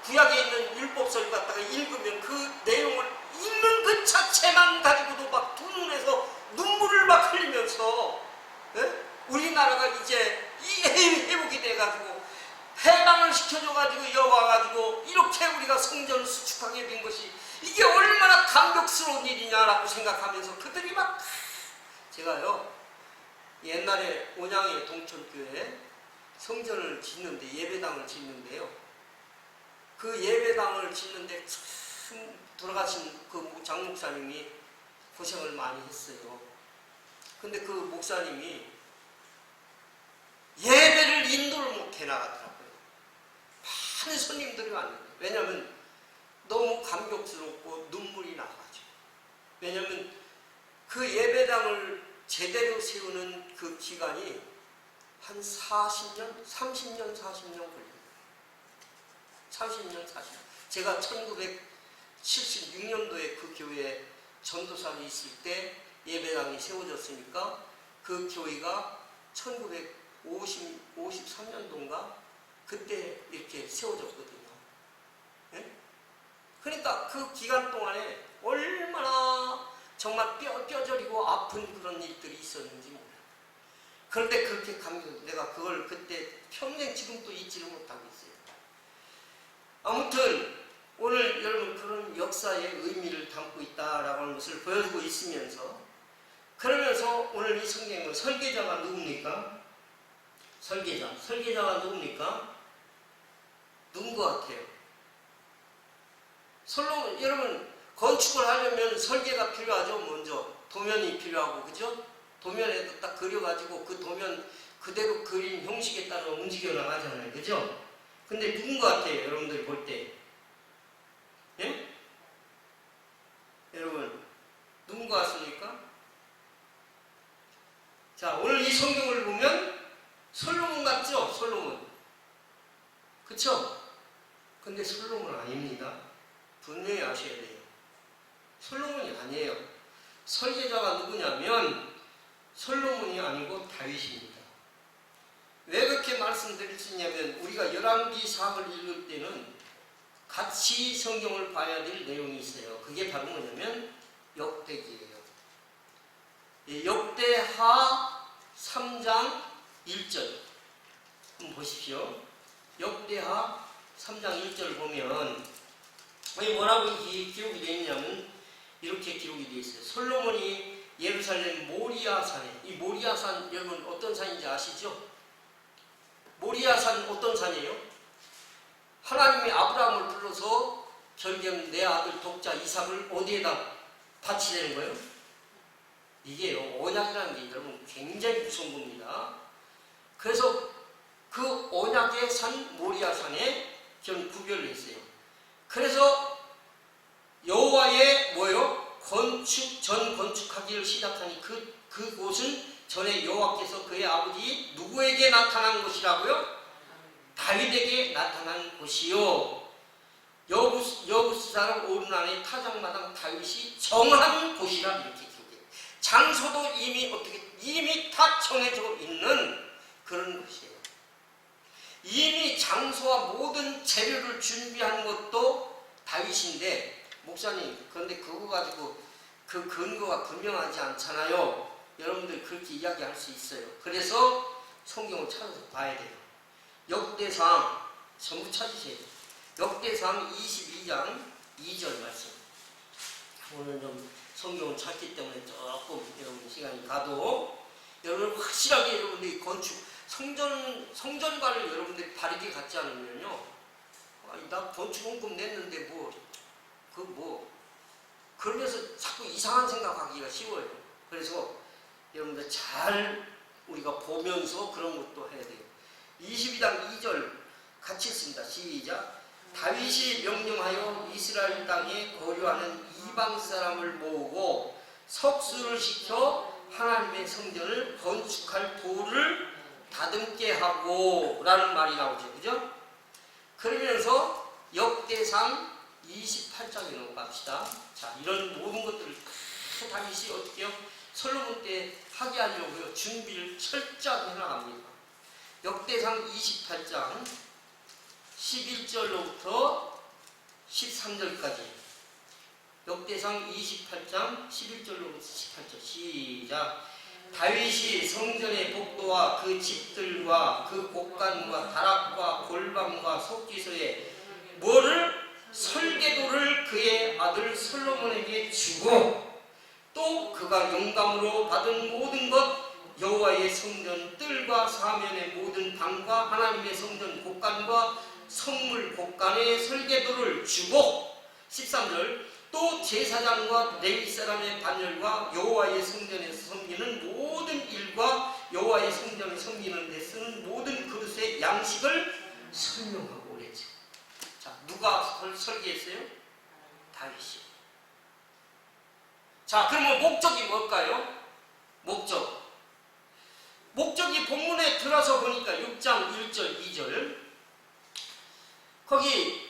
구약에 있는 율법서를 갖다가 읽으면 그 내용을 읽는 그 자체만 가지고도 막 두 눈에서 눈물을 막 흘리면서 우리나라가 이제 회복이 돼가지고 해방을 시켜줘가지고 여와가지고 이렇게 우리가 성전을 수축하게 된 것이 이게 얼마나 감격스러운 일이냐라고 생각하면서 그들이 막 제가요 옛날에 온양의 동천교회에 성전을 짓는데 예배당을 짓는데요. 그 예배당을 짓는데 참 돌아가신 그 장 목사님이 고생을 많이 했어요. 근데 그 목사님이 예배를 인도를 못 해나가더라고요. 많은 손님들이 왔는데 왜냐하면 너무 감격스럽고 눈물이 나가지고 왜냐하면 그 예배당을 제대로 세우는 그 기간이 한 40년, 30년, 40년 걸려요. 30년, 40년. 제가 1976년도에 그 교회에 전도사로 있을 때 예배당이 세워졌으니까 그 교회가 1953년도인가 그때 이렇게 세워졌거든요. 네? 그러니까 그 기간 동안에 얼마나 정말 뼈저리고 아픈 그런 일들이 있었는지 몰라요. 그런데 그렇게 내가 그걸 그때 평생 지금도 잊지를 못하고 있어요. 아무튼 오늘 여러분 그런 역사의 의미를 담고 있다라고 하는 것을 보여주고 있으면서 그러면서 오늘 이 성경은 설계자가 누굽니까? 설계자가 누굽니까? 누군 것 같아요? 솔로몬, 여러분 건축을 하려면 설계가 필요하죠. 먼저 도면이 필요하고 그죠? 도면에도 딱 그려가지고 그 도면 그대로 그린 형식에 따라 움직여 나가잖아요. 그죠? 근데 누군 것 같아요? 여러분들이 볼 때. 예? 여러분 누군 것 같습니까? 자, 오늘 이 성경을 보면 솔로몬 같죠? 솔로몬. 그쵸? 근데 솔로몬 아닙니다. 분명히 아셔야 돼요. 솔로몬이 아니에요. 설계자가 누구냐면 솔로몬이 아니고 다윗입니다. 왜 그렇게 말씀드릴 수 있냐면 우리가 열왕기상을 읽을 때는 같이 성경을 봐야 될 내용이 있어요. 그게 바로 뭐냐면 역대기예요. 역대하 3장 1절 한번 보십시오. 역대하 3장 1절 보면 뭐라고 기록이 되어 있냐면 이렇게 기록이 되어 있어요. 솔로몬이 예루살렘 모리아산에, 이 모리아산 여러분 어떤 산인지 아시죠? 모리아산 어떤 산이에요? 하나님이 아브라함을 불러서 결국 내 아들 독자 이삭을 어디에다 바치려는 거예요? 이게요, 언약이라는 게 여러분 굉장히 무서운 겁니다. 그래서 그 언약의 산 모리아산에 좀 구별을 했어요. 그래서 여호와의 뭐요? 건축하기를 시작하니 그곳은 전에 여호와께서 그의 아버지 누구에게 나타난 곳이라고요? 다윗에게 나타난 곳이요. 여부스 사람 오르난의 타작마당 다윗이 정한 곳이라 이렇게 기록해요. 장소도 이미 다 정해져 있는 그런 곳이에요. 이미 장소와 모든 재료를 준비한 것도 다윗인데, 목사님 그런데 그거 가지고 그 근거가 분명하지 않잖아요. 여러분들 그렇게 이야기할 수 있어요. 그래서 성경을 찾아서 봐야 돼요. 역대상 전부 찾으셔야 돼요. 역대상 22장 2절 말씀. 오늘 좀 성경을 찾기 때문에 조금 여러분 시간이 가도 여러분 확실하게 여러분들이 성전관을 여러분들이 바르게 갖지 않으면요, 나 건축원금 냈는데 그러면서 자꾸 이상한 생각하기가 쉬워요. 그래서 여러분들 잘 우리가 보면서 그런 것도 해야 돼요. 22장 2절 같이 읽습니다. 시작. 다윗이 명령하여 이스라엘 땅에 거류하는 이방 사람을 모으고 석수를 시켜 하나님의 성전을 건축할 돌을 다듬게 하고 라는 말이 나오죠. 그죠? 그러면서 역대상 28장에 넘어갑시다. 자, 이런 모든 것들을 다 다윗이 어떻게 해요? 솔로몬 때 하게 하려고요. 준비를 철저하게 해나갑니다. 역대상 28장 11절로부터 13절까지. 역대상 28장 11절로부터 18절. 시작. 다윗이 성전의 복도와 그 집들과 그 곳간과 다락과 골방과 속기소에 설계도를 그의 아들 솔로몬에게 주고, 또 그가 영감으로 받은 모든 것, 여호와의 성전 뜰과 사면의 모든 방과 하나님의 성전 곳간과 성물 곳간의 설계도를 주고, 13절, 또 제사장과 레위 사람의 반열과 여호와의 성전에서 섬기는 모든 일과 여호와의 성전을 섬기는 데 쓰는 모든 그릇의 양식을 설명하고 그랬죠. 자, 누가 설계했어요? 다윗이. 자, 그러면 목적이 뭘까요? 목적이 본문에 들어서 보니까 6장 1절 2절 거기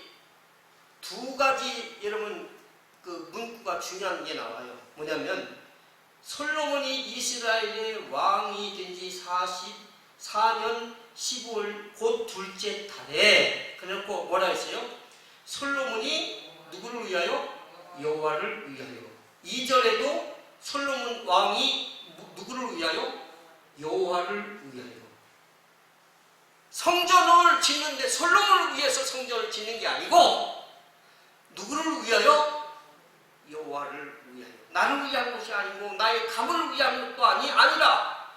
두 가지 여러분 그 문구가 중요한 게 나와요. 뭐냐면 솔로몬이 이스라엘의 왕이 된 지 44년 15월 곧 둘째 달에, 그래놓고 뭐라 했어요? 솔로몬이 누구를 위하여? 여호와를 위하여. 2절에도 솔로몬 왕이 누구를 위하여? 여호와를 위하여. 성전을 짓는데 솔로몬을 위해서 성전을 짓는 게 아니고 누구를 위하여? 여호와를 위하여. 나를 위한 것이 아니고 나의 가문을 위한 것도 아니라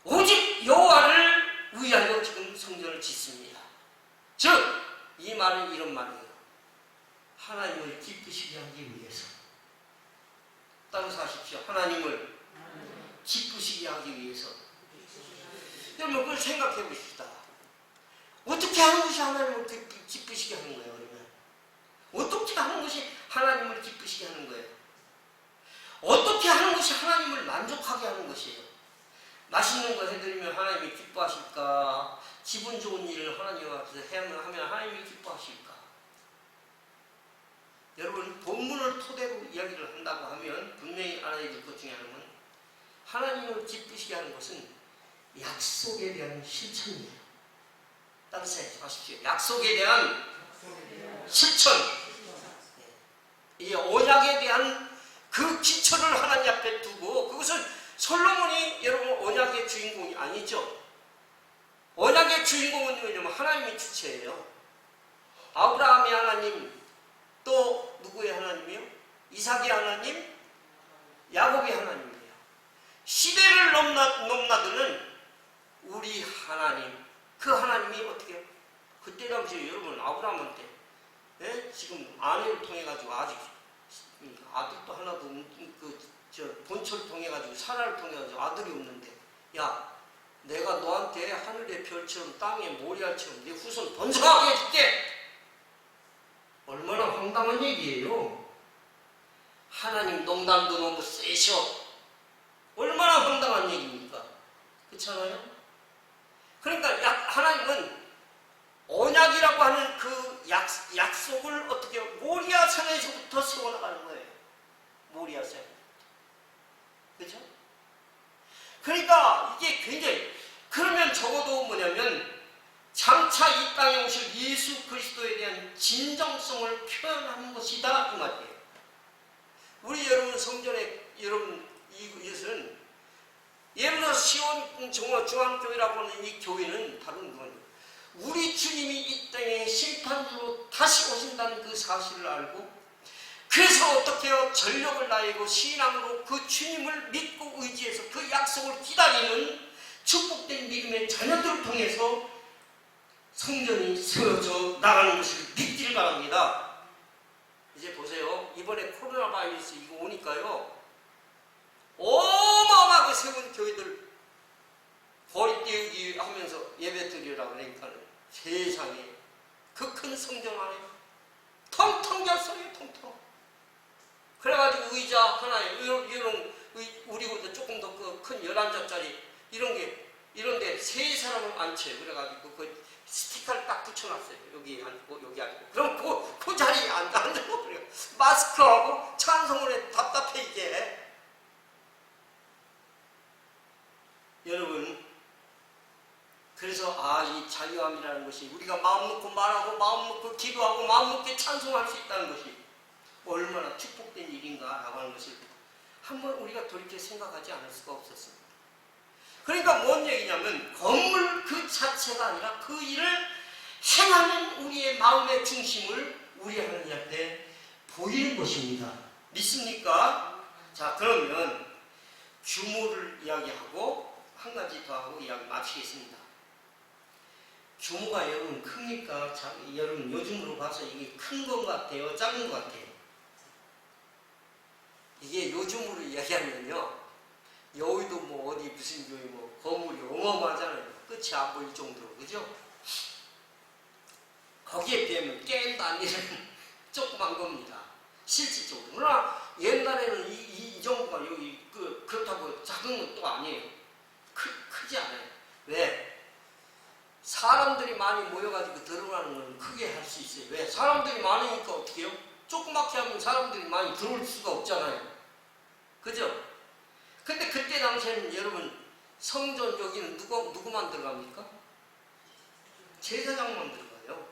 오직 여호와를 위하여 지금 성전을 짓습니다. 즉 이 말은 이런 말이에요. 하나님을 기쁘시게 하기 위해서. 따라서 하십시오. 하나님을 기쁘시게 하기 위해서. 여러분 그걸 생각해 보십시다. 어떻게 하는 것이 하나님을 기쁘시게 하는 거예요? 그러면 어떻게 하는 것이 하나님을 기쁘시게 하는 거예요? 어떻게 하는 것이 하나님을 만족하게 하는 것이에요? 맛있는 거 해드리면 하나님이 기뻐하실까? 기분 좋은 일을 하나님 앞에서 하면 하나님이 기뻐하실까? 여러분 본문을 토대로 이야기를 한다고 하면 분명히 알아야 될 것 중에 하나는 하나님을 기쁘시게 하는 것은 약속에 대한 실천이에요. 따라서 하십시오. 약속에 대한 실천. 이 언약에 대한 그 기초를 하나님 앞에 두고, 그것은 솔로몬이 여러분 언약의 주인공이 아니죠. 언약의 주인공은 왜냐면 하나님이 주체예요. 아브라함의 하나님, 또 누구의 하나님이요? 이삭의 하나님, 야곱의 하나님이에요. 시대를 넘나드는 우리 하나님, 그 하나님이 어떻게 해요? 그때 당시에 여러분 아브라함한테 지금 아내를 통해 가지고 아직 아들도 하나도 본처를 통해 가지고 사라를 통해 가지고 아들이 없는데, 야, 내가 너한테 하늘의 별처럼 땅의 모리알처럼 네 후손 번성하게 해줄게. 얼마나 황당한 얘기예요. 하나님 농담도 너무 세셔. 얼마나 황당한 얘기입니까? 그렇잖아요? 그러니까 하나님은 언약이라고 하는 그 약속을 어떻게 모리아 산에서부터 세워나가는 거예요. 모리아 산. 그렇죠? 그러니까 이게 굉장히, 그러면 적어도 뭐냐면 장차 이 땅에 오실 예수 그리스도에 대한 진정성을 표현하는 것이다 그 말이에요. 우리 여러분 성전에 여러분 이것은 예를 들어 시온 중앙교회라고 하는 이 교회는 다른 건 우리 주님이 이 땅에 심판주로 다시 오신다는 그 사실을 알고, 그래서 어떻게 해요? 전력을 다하고 신앙으로 그 주님을 믿고 의지해서 그 약속을 기다리는 축복된 믿음의 자녀들을 통해서 성전이 세워져 나가는 것을 믿기를 바랍니다. 이제 보세요. 이번에 코로나 바이러스 이거 오니까요, 어마어마하게 세운 교회들 거리 띄우기 하면서 예배 드리라고 그러니까 세상에 그 큰 성전 안에 텅텅 잤어요. 텅텅. 그래가지고 의자 하나에 이런 우리보다 조금 더 큰 11자짜리 이런데 세 사람을 앉혀요. 그래가지고 그 스티커를 딱 붙여놨어요. 여기 앉고 여기 앉고. 그럼 그 자리에 앉아고 그래요. 마스크하고 찬송을 해. 답답해 이게. 여러분, 그래서 이 자유함이라는 것이 우리가 마음 놓고 말하고 마음 놓고 기도하고 마음 놓고 찬송할 수 있다는 것이 얼마나 축복된 일인가라고 하는 것을 한번 우리가 돌이켜 생각하지 않을 수가 없었습니다. 그러니까 뭔 얘기냐면 건물 그 자체가 아니라 그 일을 행하는 우리의 마음의 중심을 우리 하나님 앞에 보이는 것입니다. 믿습니까? 자, 그러면 규모를 이야기하고 한 가지 더 하고 이야기 마치겠습니다. 규모가 여러분 큽니까? 여러분 요즘으로 봐서 이게 큰 것 같아요? 작은 것 같아요? 이게 요즘으로 이야기하면요, 여의도 뭐 어디 무슨 교회 뭐 건물이 어마어마하잖아요. 끝이 안 보일 정도로. 그죠? 거기에 비하면 게임도 아니는 조그만 겁니다. 실질적으로. 그러나 옛날에는 이 정도가 여기 그렇다고 작은 것도 아니에요. 크지 않아요. 왜? 사람들이 많이 모여가지고 들어가는 건 크게 할 수 있어요. 왜? 사람들이 많으니까 어떻게 해요? 조그맣게 하면 사람들이 많이 들어올 수가 없잖아요. 그죠? 근데 그때 당시에는 여러분 성전 여기는 누구만 들어갑니까? 제사장만 들어가요.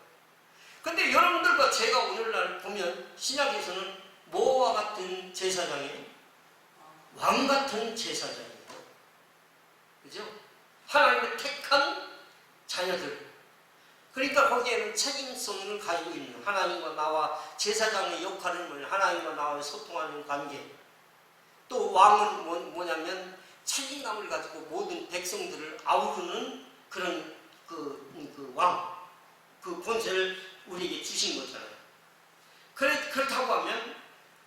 근데 여러분들과 제가 오늘날 보면 신약에서는 뭐와 같은 제사장이에요? 왕 같은 제사장이에요. 그죠? 하나님의 택한 자녀들. 그러니까 거기에는 책임성을 가지고 있는 하나님과 나와 제사장의 역할을 하나님과 나와 소통하는 관계. 또 왕은 뭐냐면 책임감을 가지고 모든 백성들을 아우르는 그런 그 왕, 그 권세를 우리에게 주신 거잖아요. 그렇다고 하면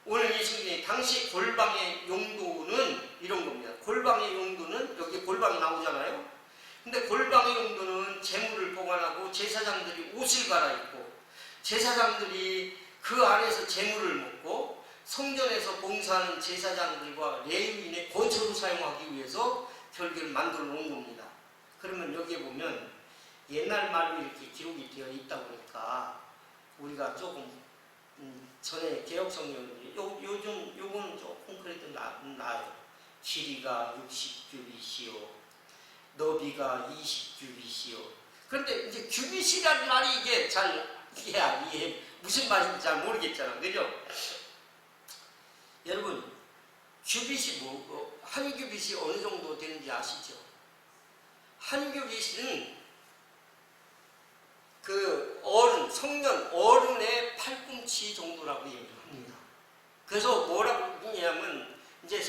오늘 이 성경에 당시 골방의 용도는 이런 겁니다. 골방의 용도는 여기 골방이 나오잖아요. 근데 골방의 용도는 재물을 보관하고 제사장들이 옷을 갈아입고 제사장들이 그 안에서 재물을 먹고 성전에서 봉사하는 제사장들과 레위인의 거처로 사용하기 위해서 결계를 만들어 놓은 겁니다. 그러면 여기에 보면 옛날 말로 이렇게 기록이 되어 있다 보니까 우리가 조금 전에 개혁성경이 요거는 조금 그래도 나아요. 길이가 60규빗이요, 너비가 20규빗이요. 그런데 이제 규빗이라는 말이 이게 이게 무슨 말인지 잘 모르겠잖아, 그죠? 여러분, 규빗이 한 규빗이 어느 정도 되는지 아시죠? 한 규빗은 그 성년 어른의 팔꿈치 정도라고 얘기합니다. 그래서 뭐라고 하냐면 이제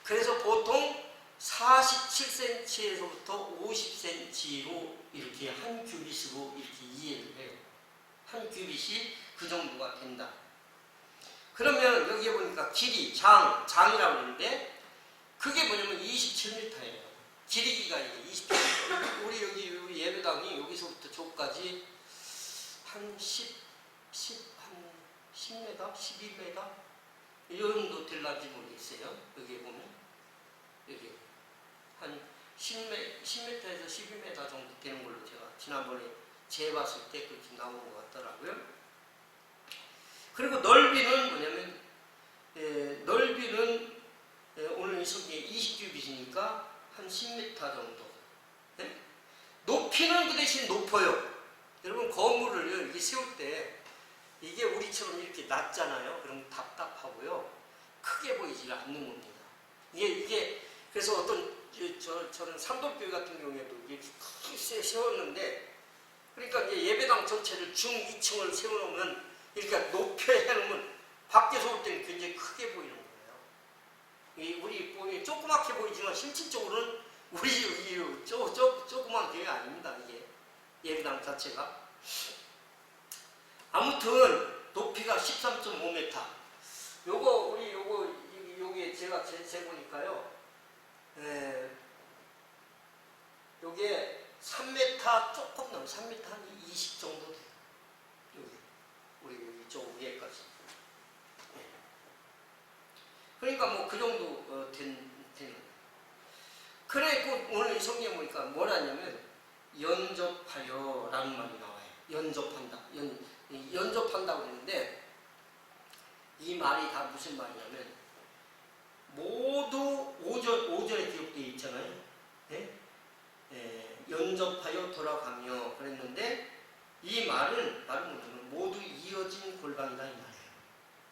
그래서 보통 47cm에서부터 50cm로 이렇게 한 규빗으로 이렇게 이해를 해요. 한 규빗이 그 정도가 된다. 그러면 여기에 보니까 길이, 장이라고 하는데 그게 뭐냐면 27m예요. 길이기가 이게 27m. 우리 여기 예배당이 여기서부터 저까지 한 10m? 11m? 이 정도 될런지 모르겠어요. 여기에 보면 여기 한 10m에서 12m 정도 되는 걸로 제가 지난번에 재봤을 때 그렇게 나온 것 같더라고요. 그리고 넓이는 뭐냐면 넓이는 오늘 이 성경에 20규빗이니까 한 10m 정도. 네? 높이는 그 대신 높아요. 여러분 건물을 이렇게 세울 때 이게 우리처럼 이렇게 낮잖아요. 그럼 답답하고요. 크게 보이지 않는 겁니다. 이게 그래서 어떤 저는 산돌교회 같은 경우에도 이게 크게 세웠는데 그러니까 이제 예배당 전체를 중 2층을 세워놓으면 이렇게 높여 해놓으면 밖에서 올 때는 굉장히 크게 보이는 거예요. 우리 조그맣게 보이지만 실질적으로는 우리 조그만 교회 아닙니다. 이게 예배당 자체가. 아무튼 높이가 13.5m. 요게 제가 재보니까요. 요게 3m 조금 넘어 3m 한 20 정도 돼요. 우리 이쪽 위에까지. 그러니까 뭐 그 정도 되는 거예요. 그래 오늘 이 성경에 보니까 뭐라냐면 연접하여라는 말이 나와요. 연접한다. 연접한다고 했는데 이 말이 다 무슨 말이냐면 모두 오전에 기록되어 있잖아요. 네? 연접하여 돌아가며 그랬는데 이 말은 뭐냐면 모두 이어진 골방이다 이 말이에요.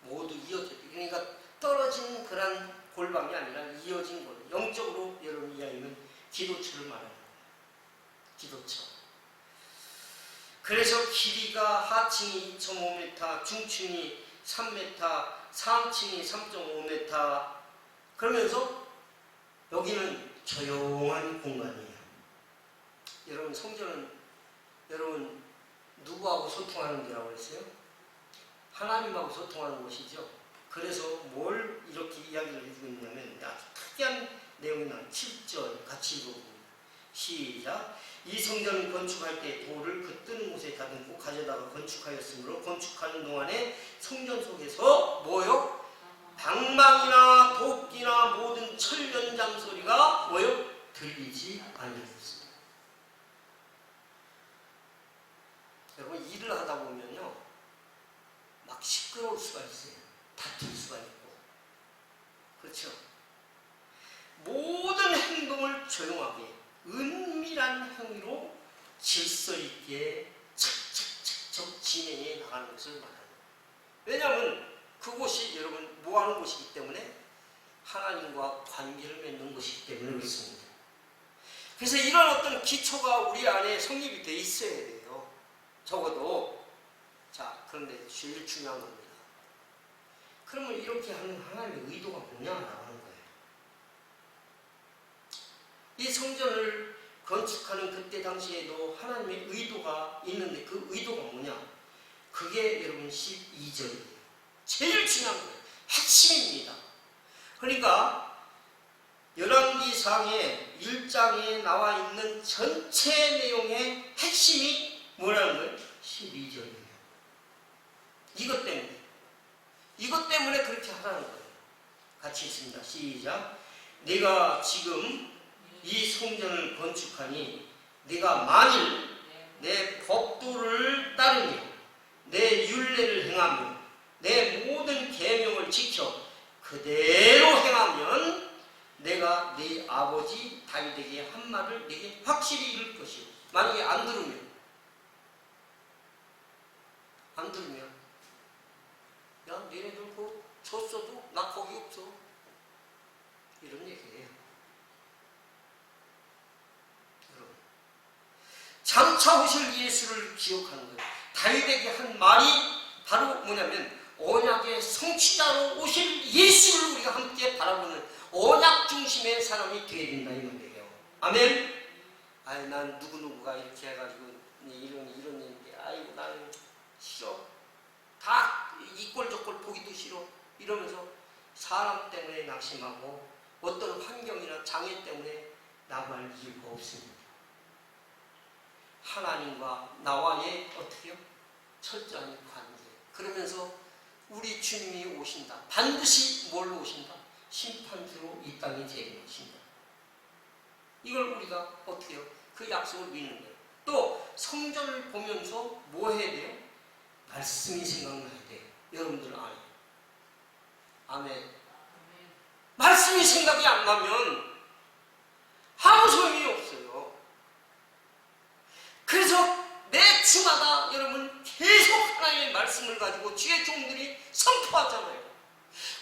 모두 이어져. 그러니까 떨어진 그런 골방이 아니라 이어진 골. 영적으로 여러분 이야기는 기도처를 말하는 거예요. 기도처. 그래서 길이가 하층이 2.5m, 중층이 3m, 상층이 3.5m. 그러면서 여기는 조용한 공간이에요. 여러분 성전은 여러분 누구하고 소통하는 데라고 했어요? 하나님하고 소통하는 곳이죠. 그래서 뭘 이렇게 이야기를 해주고 있냐면 아주 특이한 내용이 나와요. 7절 같이 읽어봅니다. 시작. 이 성전을 건축할 때 돌을 그 뜨는 곳에 다듬고 가져다가 건축하였으므로 건축하는 동안에 성전 속에서 뭐요? 방망이나 도끼나 모든 철 연장 소리가 뭐요? 들리지 않았습니다. 여러분 일을 하다 보면요 막 시끄러울 수가 있어요. 다툴 수가 있고 그렇죠? 모든 행동을 조용하게 은밀한 행위로 질서 있게 착착착착 진행해 나가는 것을 말하는 거예요. 왜냐하면 그곳이 여러분 뭐하는 곳이기 때문에 하나님과 관계를 맺는 곳이기 때문에 그렇습니다. 그래서 이런 어떤 기초가 우리 안에 성립이 돼 있어야 돼요. 적어도. 자, 그런데 제일 중요한 겁니다. 그러면 이렇게 하는 하나님의 의도가 뭐냐라고 하는 거예요. 이 성전을 건축하는 그때 당시에도 하나님의 의도가 있는데 그 의도가 뭐냐? 그게 여러분 12절이에요. 제일 중요한 거예요. 핵심입니다. 그러니까 열왕기상의 1장에 나와 있는 전체 내용의 핵심이 뭐라는 거예요? 12절이에요. 이것 때문에 그렇게 하라는 거예요. 같이 있습니다. 시작. 내가 지금 이 성전을 건축하니 네가 만일 내 법도를 따르며 내 율례를 행하며 내 모든 계명을 지켜 그대로 행하면 내가 네 아버지 다윗에게 한 말을 네게 확실히 이룰 것이요. 만약에 안 들으면 야 너네들 그거 줬어도 나 거기 없어 이런 얘기예요. 여러분 장차 오실 예수를 기억하는 거예요. 다윗에게 한 말이 바로 뭐냐면 언약의 성취자로 오실 예수를 우리가 함께 바라보는 언약 중심의 사람이 되어야 된다 이 말이에요. 아멘. 아이 난 누구누구가 이렇게 해가지고 이런 일인데 아이고 나는 싫어. 다 이 꼴 저 꼴 보기도 싫어. 이러면서 사람 때문에 낙심하고 어떤 환경이나 장애 때문에 나갈 이유가 없습니다. 하나님과 나와의 어떻게요? 철저한 관계. 그러면서 우리 주님이 오신다. 반드시 뭘로 오신다? 심판주로 이 땅에 재림하신다. 이걸 우리가 어떻게 해요? 그 약속을 믿는 거예요. 또 성전을 보면서 뭐 해야 돼요? 말씀이 생각나야 돼요. 여러분들 안에. 아멘. 말씀이 생각이 안 나면 아무 소용이 없어요. 그래서 매 주마다 여러분 계속 하나님의 말씀을 가지고 주의 종들이 선포하잖아요.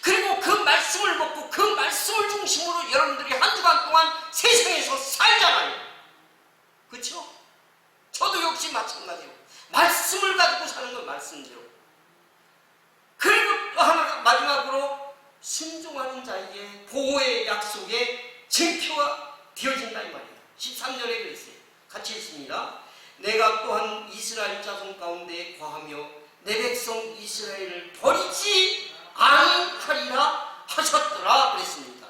그리고 그 말씀을 먹고 그 말씀을 중심으로 여러분들이 한 주간 동안 세상에서 살잖아요. 그렇죠? 저도 역시 마찬가지로 말씀을 가지고 사는 건 말씀대로. 그리고 또 하나가 마지막으로 순종하는 자에게 보호의 약속의 증표가 되어진다 이 말이에요. 13절에 그랬어요. 같이 읽습니다. 내가 또한 이스라엘 자손 가운데 거하며 내 백성 이스라엘을 버리지 아니하리라 하셨더라 그랬습니다.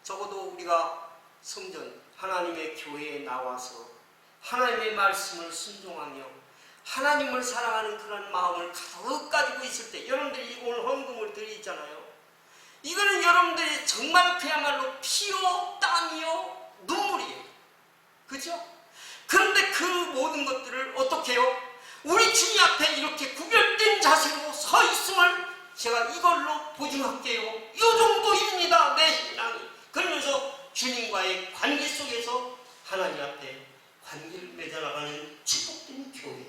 적어도 우리가 성전 하나님의 교회에 나와서 하나님의 말씀을 순종하며 하나님을 사랑하는 그런 마음을 가득 가지고 있을 때 여러분들이 오늘 헌금을 드리잖아요. 이거는 여러분들이 정말 그야말로 피요 땀이요 눈물이에요. 그죠? 그런데 그 모든 것들을 어떻게 해요? 우리 주님 앞에 이렇게 구별된 자세로 서 있음을 제가 이걸로 보증할게요. 이 정도입니다. 내 신앙이. 그러면서 주님과의 관계 속에서 하나님 앞에 관계를 맺어나가는 축복된 교회.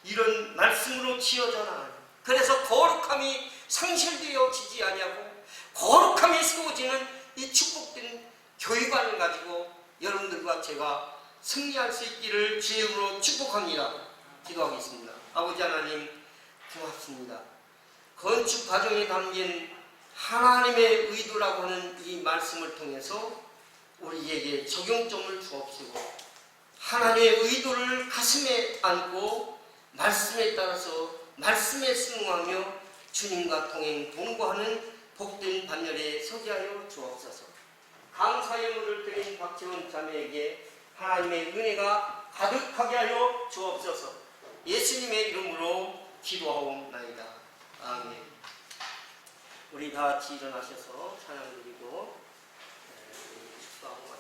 이런 말씀으로 지어져 나가는. 그래서 거룩함이 상실되어지지 아니하고 거룩함이 세워지는 이 축복된 교회관을 가지고 여러분들과 제가 승리할 수 있기를 주님으로 축복합니다. 기도하겠습니다. 아버지 하나님 고맙습니다. 건축 과정에 담긴 하나님의 의도라고 하는 이 말씀을 통해서 우리에게 적용점을 주옵시고 하나님의 의도를 가슴에 안고 말씀에 따라서 말씀에 순응하며 주님과 동행 동거하는 복된 반열에 서게 하여 주옵소서. 감사의 물을 드린 박지원 자매에게 하나님의 은혜가 가득하게 하여 주옵소서. 예수님의 이름으로 기도하옵나이다. 아멘. 우리 다 같이 일어나셔서 찬양 드리고 기도하고